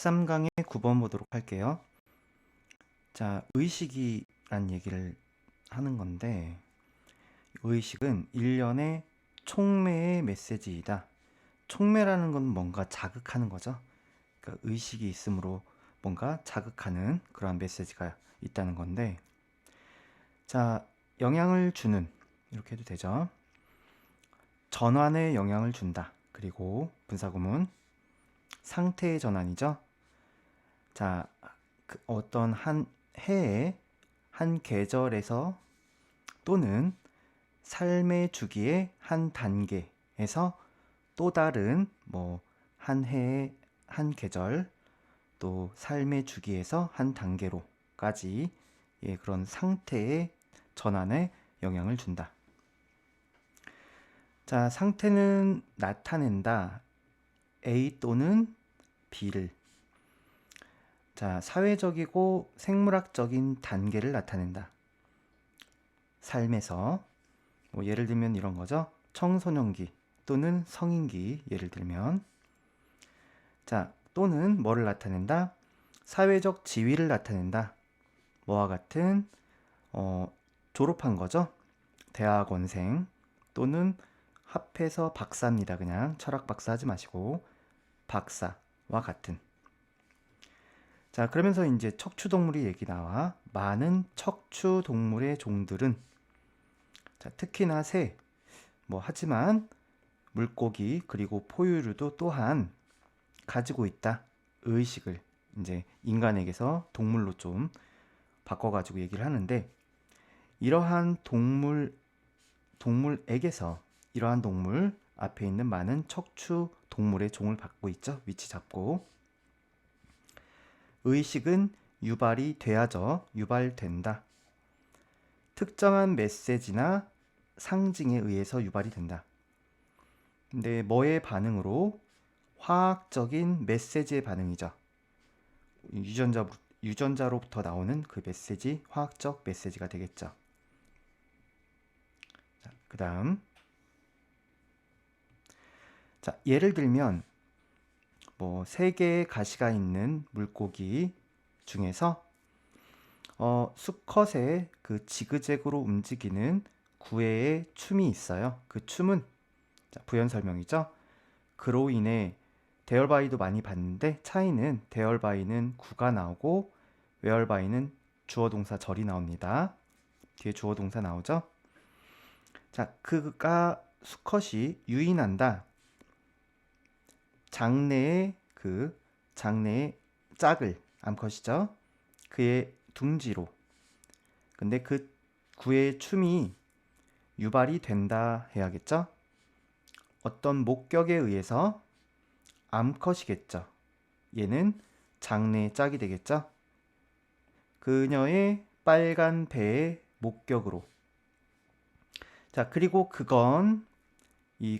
13강의 9번 보도록 할게요. 자, 의식이란 얘기를 하는 건데, 의식은 일련의 촉매의 메시지이다. 촉매라는 건 뭔가 자극하는 거죠. 그러니까 의식이 있으므로 뭔가 자극하는 그러한 메시지가 있다는 건데, 자, 영향을 주는, 이렇게 해도 되죠. 전환에 영향을 준다. 그리고 분사구문, 상태의 전환이죠. 자, 어떤 한 해에 한 계절에서 또는 삶의 주기의 한 단계에서 또 다른 한 해의 한 계절 또 삶의 주기에서 한 단계로까지 그런 상태의 전환에 영향을 준다. 자, 상태는 나타낸다. A 또는 B를. 자, 사회적이고 생물학적인 단계를 나타낸다. 삶에서 예를 들면 이런 거죠. 청소년기 또는 성인기 예를 들면 자, 또는 뭐를 나타낸다? 사회적 지위를 나타낸다. 뭐와 같은 졸업한 거죠. 대학원생 또는 합해서 박사입니다. 그냥 철학 박사 하지 마시고 박사와 같은. 자, 그러면서 이제 척추동물이 얘기 나와. 많은 척추동물의 종들은 자, 특히나 새, 하지만 물고기 그리고 포유류도 또한 가지고 있다. 의식을 이제 인간에게서 동물로 좀 바꿔가지고 얘기를 하는데 이러한 동물에게서 이러한 동물 앞에 있는 많은 척추 동물의 종을 받고 있죠. 위치 잡고 의식은 유발이 돼야죠. 유발된다. 특정한 메시지나 상징에 의해서 유발이 된다. 근데 뭐의 반응으로? 화학적인 메시지의 반응이죠. 유전자로부터 나오는 그 메시지, 화학적 메시지가 되겠죠. 그 다음 자, 예를 들면 3개의 가시가 있는 물고기 중에서 수컷의 그 지그재그로 움직이는 구애의 춤이 있어요. 그 춤은 부연 설명이죠. 그로 인해 데얼바이도 많이 봤는데 차이는 데얼바이는 구가 나오고 웨얼바이는 주어동사 절이 나옵니다. 뒤에 주어동사 나오죠. 자, 그가 수컷이 유인한다. 장내의 짝을 암컷이죠. 그의 둥지로. 근데 그 구의 춤이 유발이 된다 해야겠죠. 어떤 목격에 의해서 암컷이겠죠. 얘는 장내의 짝이 되겠죠. 그녀의 빨간 배의 목격으로. 자, 그리고 그건 이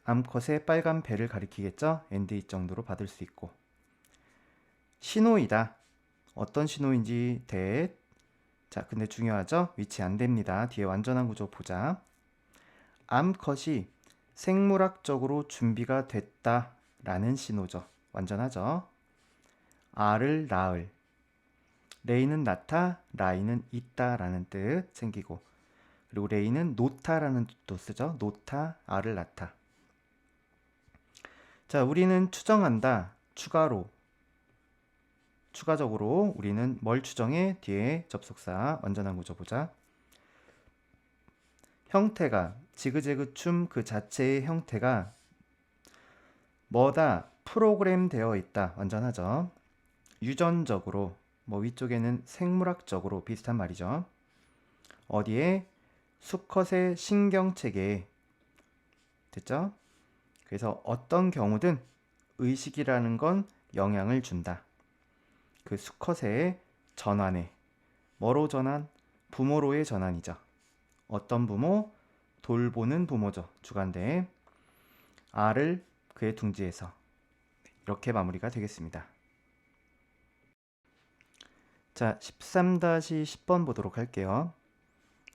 암컷의 빨간 배를 가리키겠죠. 엔드 정도로 받을 수 있고. 신호이다. 어떤 신호인지 that. 자, 근데 중요하죠. 위치 안 됩니다. 뒤에 완전한 구조 보자. 암컷이 생물학적으로 준비가 됐다라는 신호죠. 완전하죠. 알을 낳을. 레이는 낳다, 라이는 있다라는 뜻 생기고 그리고 레이는 놓다라는 뜻도 쓰죠. 놓다, 알을 낳다. 자, 우리는 추정한다. 추가적으로 우리는 뭘 추정해? 뒤에 접속사 완전한 구조 보자. 형태가 지그재그 춤 그 자체의 형태가 뭐다? 프로그램 되어 있다. 완전하죠. 유전적으로 위쪽에는 생물학적으로 비슷한 말이죠. 어디에? 수컷의 신경체계에. 됐죠? 그래서 어떤 경우든 의식이라는 건 영향을 준다. 그 수컷의 전환에. 뭐로 전환? 부모로의 전환이죠. 어떤 부모? 돌보는 부모죠. 주관대. 알을 그의 둥지에서. 이렇게 마무리가 되겠습니다. 자, 13-10번 보도록 할게요.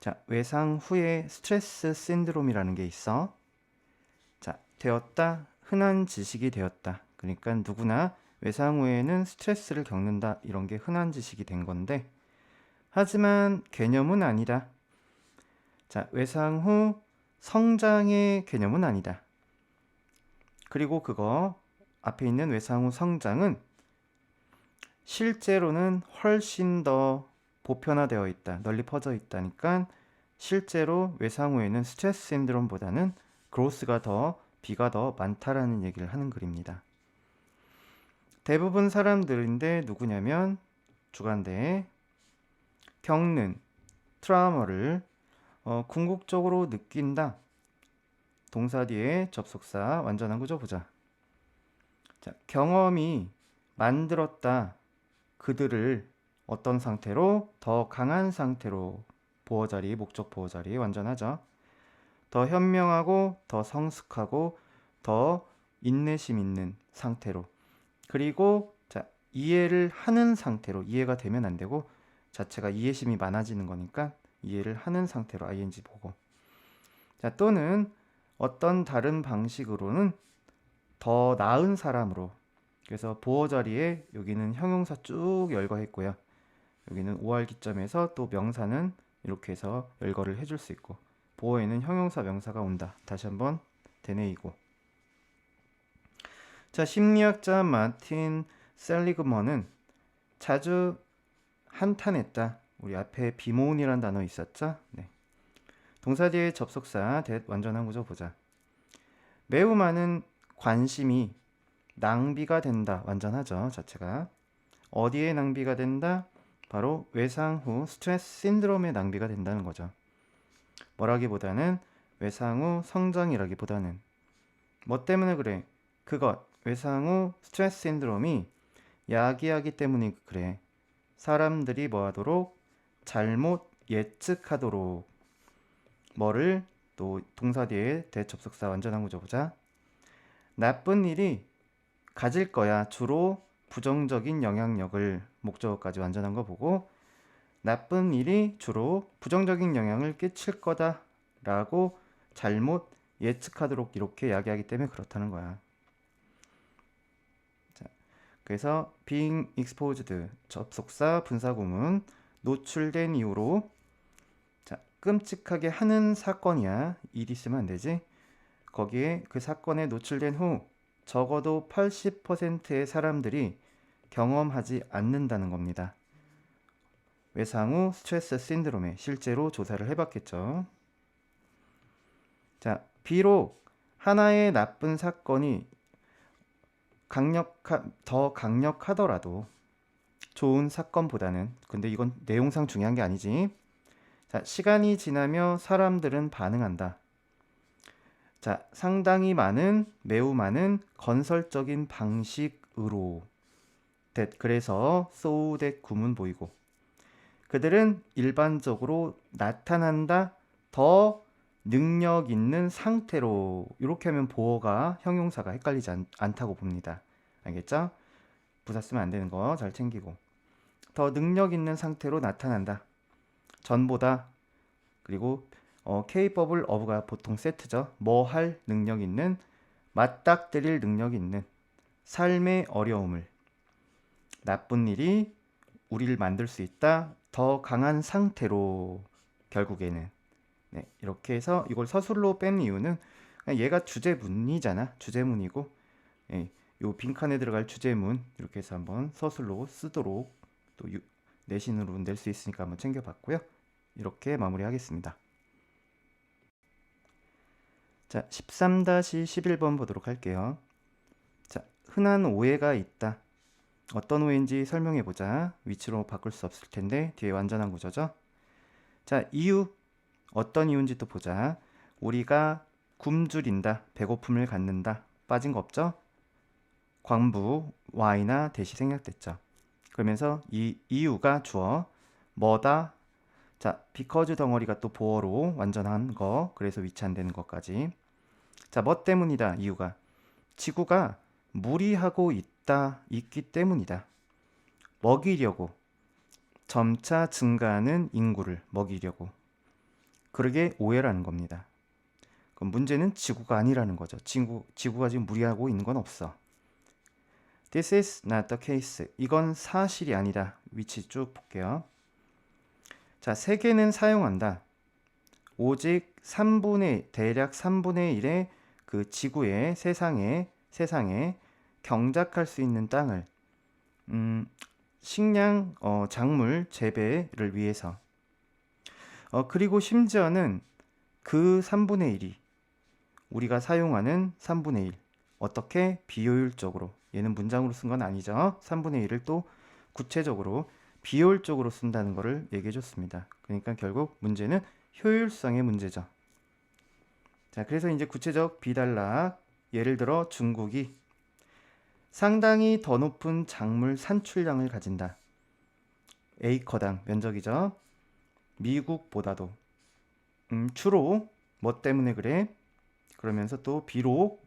자, 외상 후에 스트레스 신드롬이라는 게 있어. 자, 되었다. 흔한 지식이 되었다. 그러니까 누구나 외상 후에는 스트레스를 겪는다. 이런 게 흔한 지식이 된 건데, 하지만 개념은 아니다. 자, 외상 후 성장의 개념은 아니다. 그리고 그거 앞에 있는 외상 후 성장은 실제로는 훨씬 더 보편화되어 있다. 널리 퍼져 있다니까 실제로 외상 후에는 스트레스 신드롬보다는 그로스가 더 B가 더 많다라는 얘기를 하는 글입니다. 대부분 사람들인데 누구냐면 주관대에 겪는 트라우마를 궁극적으로 느낀다. 동사 뒤에 접속사 완전한 구조 보자. 자, 경험이 만들었다. 그들을 어떤 상태로? 더 강한 상태로. 보어자리, 목적 보어자리 완전하죠. 더 현명하고 더 성숙하고 더 인내심 있는 상태로. 그리고 자, 이해를 하는 상태로. 이해가 되면 안 되고 자체가 이해심이 많아지는 거니까 이해를 하는 상태로 ing 보고. 자, 또는 어떤 다른 방식으로는 더 나은 사람으로. 그래서 보어 자리에 여기는 형용사 쭉 열거했고요. 여기는 5할 기점에서 또 명사는 이렇게 해서 열거를 해줄 수 있고, 보어에는 형용사 명사가 온다. 다시 한번 되뇌이고. 자, 심리학자 마틴 셀리그먼은 자주 한탄했다. 우리 앞에 비모운이라는 단어 있었죠? 네. 동사 뒤에 접속사 that 완전한 구조 보자. 매우 많은 관심이 낭비가 된다. 완전하죠. 자체가. 어디에 낭비가 된다? 바로 외상 후 스트레스 신드롬에 낭비가 된다는 거죠. 뭐라기보다는 외상 후 성장이라기보다는 뭐 때문에 그래? 그것 외상 후 스트레스 신드롬이 야기하기 때문에 그래. 사람들이 뭐 하도록? 잘못 예측하도록. 뭐를? 또 동사 뒤에 대접속사 완전한 구조 보자. 나쁜 일이 가질 거야. 주로 부정적인 영향력을. 목적어까지 완전한 거 보고 나쁜 일이 주로 부정적인 영향을 끼칠 거다 라고 잘못 예측하도록 이렇게 이야기하기 때문에 그렇다는 거야. 자, 그래서 being exposed 접속사 분사구문 노출된 이유로 자, 끔찍하게 하는 사건이야. 일이 있으면 안 되지. 거기에 그 사건에 노출된 후 적어도 80%의 사람들이 경험하지 않는다는 겁니다. 외상 후 스트레스 신드롬에 실제로 조사를 해봤겠죠. 자, 비록 하나의 나쁜 사건이 더 강력하더라도 좋은 사건보다는, 근데 이건 내용상 중요한 게 아니지. 자, 시간이 지나며 사람들은 반응한다. 자, 상당히 많은, 매우 많은 건설적인 방식으로 그래서 so that 구문 보이고 그들은 일반적으로 나타난다. 더 능력 있는 상태로. 이렇게 하면 보어가 형용사가 헷갈리지 않다고 봅니다. 알겠죠? 부사 쓰면 안 되는 거 잘 챙기고. 더 능력 있는 상태로 나타난다. 전보다. 그리고 capable of가 보통 세트죠. 뭐 할 능력 있는, 맞닥뜨릴 능력 있는, 삶의 어려움을, 나쁜 일이 우리를 만들 수 있다. 더 강한 상태로. 결국에는 네, 이렇게 해서 이걸 서술로 뺀 이유는 얘가 주제문이잖아. 주제문이고 예, 요 빈칸에 들어갈 주제문 이렇게 해서 한번 서술로 쓰도록 또 내신으로 낼 수 있으니까 한번 챙겨봤고요. 이렇게 마무리하겠습니다. 자, 13-11번 보도록 할게요. 자, 흔한 오해가 있다. 어떤 오해인지 설명해보자. 위치로 바꿀 수 없을 텐데 뒤에 완전한 구조죠. 자, 이유. 어떤 이유인지 또 보자. 우리가 굶주린다. 배고픔을 갖는다. 빠진 거 없죠? 광부 Y나 대시 생략됐죠. 그러면서 이 이유가 주어. 뭐다? 자, because 덩어리가 또 보어로 완전한 거. 그래서 위치 안 되는 것까지. 자, 뭐 때문이다. 이유가. 지구가 무리하고 있기 때문이다. 먹이려고. 점차 증가하는 인구를 먹이려고. 그러게 오해라는 겁니다. 그럼 문제는 지구가 아니라는 거죠. 지구가 지금 무리하고 있는 건 없어. This is not the case. 이건 사실이 아니다. 위치 쭉 볼게요. 자, 세계는 사용한다. 오직 대략 3분의 1의 그 지구의 세상에 경작할 수 있는 땅을 식량, 작물 재배를 위해서. 그리고 심지어는 그 3분의 1이 우리가 사용하는 3분의 1. 어떻게? 비효율적으로. 얘는 문장으로 쓴 건 아니죠. 3분의 1을 또 구체적으로 비효율적으로 쓴다는 것을 얘기해 줬습니다. 그러니까 결국 문제는 효율성의 문제죠. 자, 그래서 이제 구체적 비단락. 예를 들어 중국이 상당히 더 높은 작물 산출량을 가진다. 에이커당 면적이죠. 미국보다도. 주로 뭐 때문에 그래? 그러면서 또 비록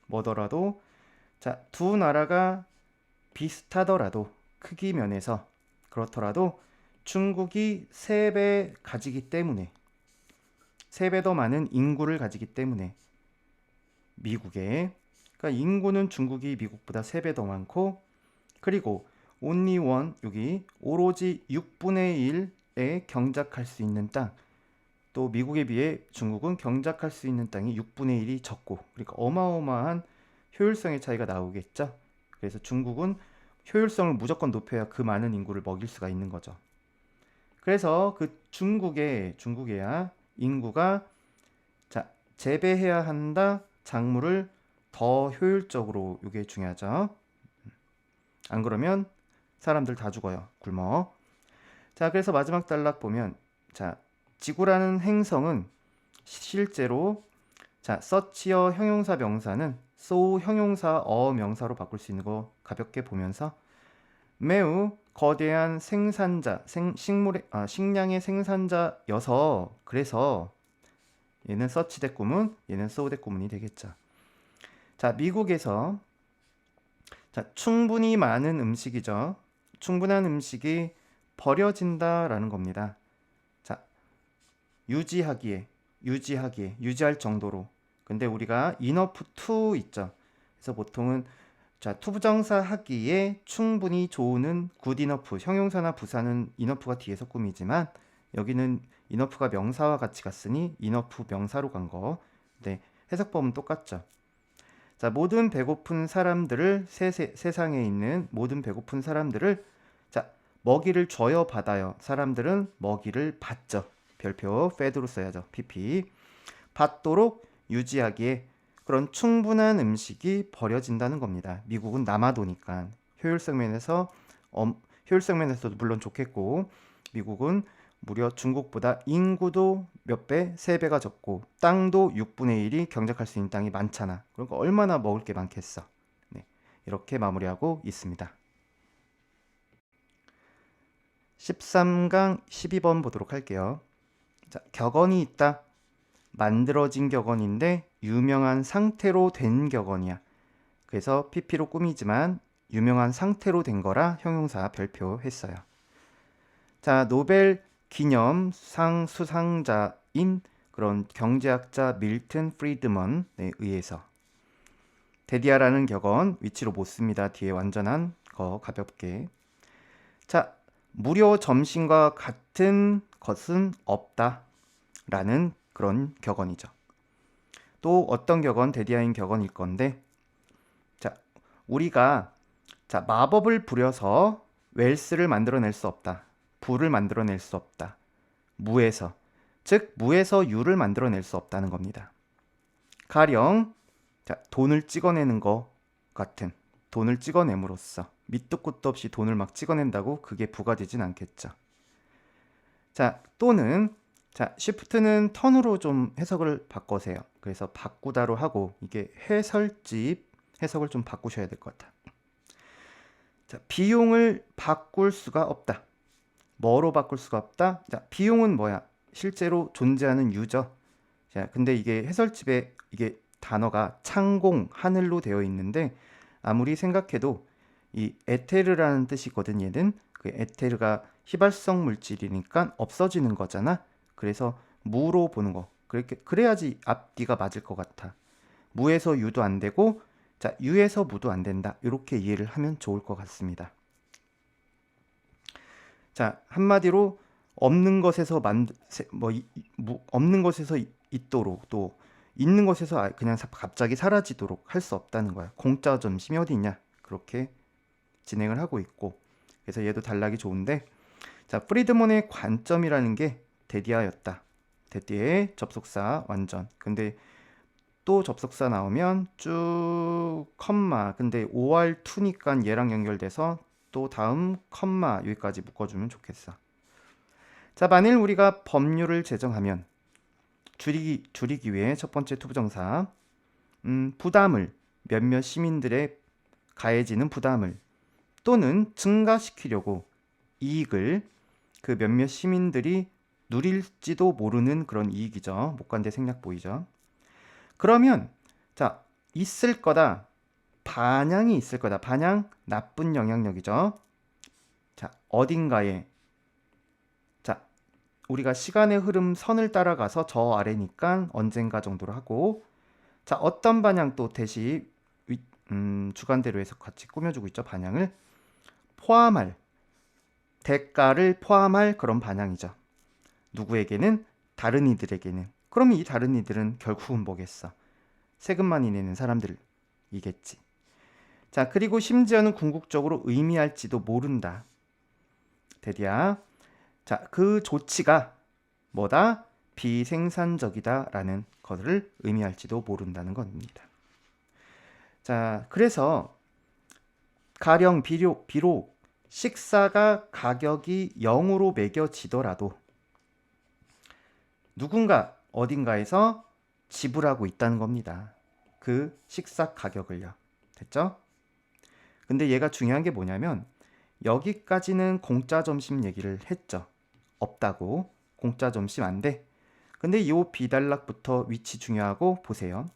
뭐더라도 자, 두 나라가 비슷하더라도 크기 면에서 그렇더라도 중국이 3배 가지기 때문에 3배 더 많은 인구를 가지기 때문에 미국에 그러니까 인구는 중국이 미국보다 3배 더 많고 그리고 only one 여기 오로지 6분의 1에 경작할 수 있는 땅 또 미국에 비해 중국은 경작할 수 있는 땅이 6분의 1이 적고 그러니까 어마어마한 효율성의 차이가 나오겠죠. 그래서 중국은 효율성을 무조건 높여야 그 많은 인구를 먹일 수가 있는 거죠. 그래서 그 중국에야 인구가 자, 재배해야 한다. 작물을 더 효율적으로 이게 중요하죠. 안 그러면 사람들 다 죽어요. 굶어. 자, 그래서 마지막 단락 보면 자, 지구라는 행성은 실제로 자, 서치어 형용사 명사는 so 형용사 명사로 바꿀 수 있는 거 가볍게 보면서 매우 거대한 생산자, 식량의 생산자여서 그래서 얘는 서치 대꾸문, 얘는 so 대꾸문이 되겠죠. 자, 미국에서 자, 충분히 많은 음식이죠. 충분한 음식이 버려진다라는 겁니다. 자, 유지할 정도로. 근데 우리가 enough to 있죠. 그래서 보통은 자, 투부정사 하기에 충분히 좋은 good enough, 형용사나 부사는 enough가 뒤에서 꾸미지만 여기는 enough가 명사와 같이 갔으니 enough 명사로 간 거. 네, 해석법은 똑같죠. 자, 모든 배고픈 사람들을 세상에 있는 모든 배고픈 사람들을 자, 먹이를 줘요, 받아요. 사람들은 먹이를 받죠. 별표 fed로 써야죠. pp. 받도록 유지하기에 그런 충분한 음식이 버려진다는 겁니다. 미국은 남아도니까 효율성 면에서도 물론 좋겠고 미국은 무려 중국보다 인구도 몇 배? 3배가 적고 땅도 6분의 1이 경작할 수 있는 땅이 많잖아. 그러니까 얼마나 먹을 게 많겠어. 네, 이렇게 마무리하고 있습니다. 13강 12번 보도록 할게요. 자, 격언이 있다. 만들어진 격언인데 유명한 상태로 된 격언이야. 그래서 pp로 꾸미지만 유명한 상태로 된 거라 형용사 별표했어요. 자, 노벨 기념상 수상자인 그런 경제학자 밀튼 프리드먼에 의해서 데디아라는 격언 위치로 못 씁니다. 뒤에 완전한 거 가볍게. 자, 무료 점심과 같은 것은 없다 라는 그런 격언이죠. 또 어떤 격언? 데디아인 격언일 건데 자, 우리가 자, 마법을 부려서 웰스를 만들어낼 수 없다. 부를 만들어낼 수 없다. 무에서 즉 무에서 유를 만들어낼 수 없다는 겁니다. 가령 자, 돈을 찍어내는 거 같은 돈을 찍어냄으로써 밑도 끝도 없이 돈을 막 찍어낸다고 그게 부가 되진 않겠죠. 자, 또는 자, shift는 턴으로 좀 해석을 바꿔세요. 그래서 바꾸다로 하고 이게 해설집 해석을 좀 바꾸셔야 될 것 같아. 자, 비용을 바꿀 수가 없다. 뭐로 바꿀 수가 없다? 자, 비용은 뭐야? 실제로 존재하는 유죠. 자, 근데 이게 해설집에 이게 단어가 창공, 하늘로 되어 있는데 아무리 생각해도 이 에테르라는 뜻이거든. 얘는 그 에테르가 휘발성 물질이니까 없어지는 거잖아. 그래서 무로 보는 거. 그래야지 앞뒤가 맞을 것 같아. 무에서 유도 안 되고 자, 유에서 무도 안 된다. 이렇게 이해를 하면 좋을 것 같습니다. 자, 한마디로 없는 것에서 없는 것에서 있도록, 또 있는 것에서 그냥 갑자기 사라지도록 할 수 없다는 거야. 공짜 점심이 어디 있냐? 그렇게 진행을 하고 있고, 그래서 얘도 단락이 좋은데, 자, 프리드먼의 관점이라는 게 데디아였다. 데디의 접속사 완전. 근데 또 접속사 나오면 쭉 컴마. 근데 OR2니까 얘랑 연결돼서 또 다음 컴마 여기까지 묶어주면 좋겠어. 자, 만일 우리가 법률을 제정하면 줄이기 위해 첫 번째 투부정사 부담을 몇몇 시민들의 가해지는 부담을 또는 증가시키려고 이익을 그 몇몇 시민들이 누릴지도 모르는 그런 이익이죠. 목관대 생략 보이죠. 그러면 자, 있을 거다. 반향이 있을 거다. 반향 나쁜 영향력이죠. 자, 어딘가에 자, 우리가 시간의 흐름 선을 따라가서 저 아래니까 언젠가 정도로 하고, 자, 어떤 반향 또 대시 주관대로 해서 같이 꾸며주고 있죠. 반향을 포함할 대가를 포함할 그런 반향이죠. 누구에게는? 다른 이들에게는. 그럼 이 다른 이들은 결국은 뭐겠어? 세금 많이 내는 사람들이겠지. 자, 그리고 심지어는 궁극적으로 의미할지도 모른다. 데디야. 자, 그 조치가 뭐다? 비생산적이다라는 것을 의미할지도 모른다는 겁니다. 자, 그래서 가령 비록 식사가 가격이 0으로 매겨지더라도 누군가 어딘가에서 지불하고 있다는 겁니다. 그 식사 가격을요. 됐죠? 근데 얘가 중요한 게 뭐냐면 여기까지는 공짜 점심 얘기를 했죠. 없다고. 공짜 점심 안 돼. 근데 이 비단락부터 위치 중요하고 보세요.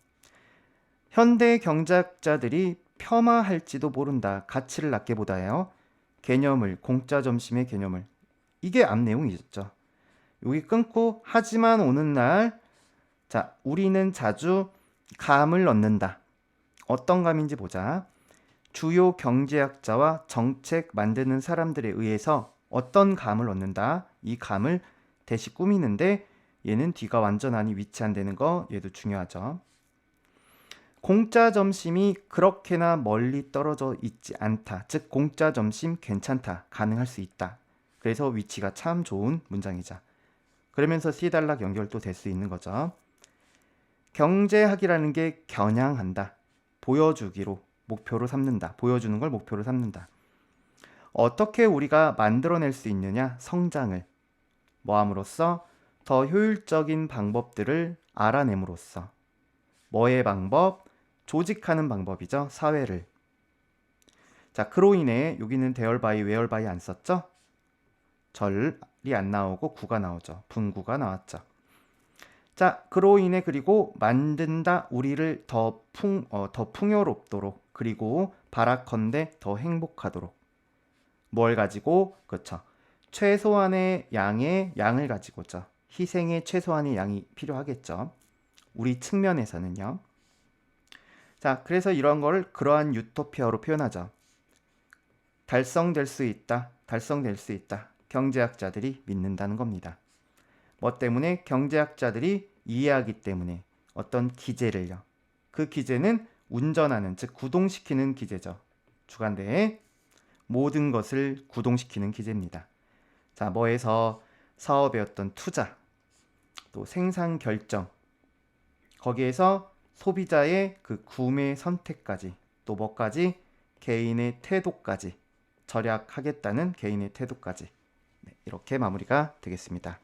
현대 경제학자들이 폄하할지도 모른다. 가치를 낮게 보다요. 개념을, 공짜 점심의 개념을. 이게 앞 내용이죠. 여기 끊고 하지만 오는 날 자, 우리는 자주 감을 얻는다. 어떤 감인지 보자. 주요 경제학자와 정책 만드는 사람들에 의해서 어떤 감을 얻는다. 이 감을 대시 꾸미는데 얘는 뒤가 완전하니 위치 안 되는 거 얘도 중요하죠. 공짜 점심이 그렇게나 멀리 떨어져 있지 않다. 즉 공짜 점심 괜찮다. 가능할 수 있다. 그래서 위치가 참 좋은 문장이자. 그러면서 C단락 연결도 될 수 있는 거죠. 경제학이라는 게 겨냥한다. 보여주기로 목표로 삼는다. 보여주는 걸 목표로 삼는다. 어떻게 우리가 만들어낼 수 있느냐? 성장을 뭐함으로써? 더 효율적인 방법들을 알아냄으로써. 뭐의 방법? 조직하는 방법이죠. 사회를. 자, 그로 인해 여기는 대얼바이, 웨얼바이 안 썼죠? 절이 안 나오고 구가 나오죠. 분구가 나왔죠. 자, 그로 인해 그리고 만든다. 우리를 더 풍요롭도록 그리고 바라컨대 더 행복하도록. 뭘 가지고? 그렇죠. 최소한의 양을 가지고죠. 희생의 최소한의 양이 필요하겠죠. 우리 측면에서는요. 자, 그래서 이런 걸 그러한 유토피아로 표현하죠. 달성될 수 있다. 달성될 수 있다. 경제학자들이 믿는다는 겁니다. 뭐 때문에? 경제학자들이 이해하기 때문에 어떤 기제를요. 그 기제는 운전하는, 즉 구동시키는 기제죠. 주관대의 모든 것을 구동시키는 기제입니다. 자, 뭐에서 사업의 어떤 투자, 또 생산 결정, 거기에서 소비자의 그 구매 선택까지, 또 뭐까지? 개인의 태도까지 절약하겠다는 개인의 태도까지. 네, 이렇게 마무리가 되겠습니다.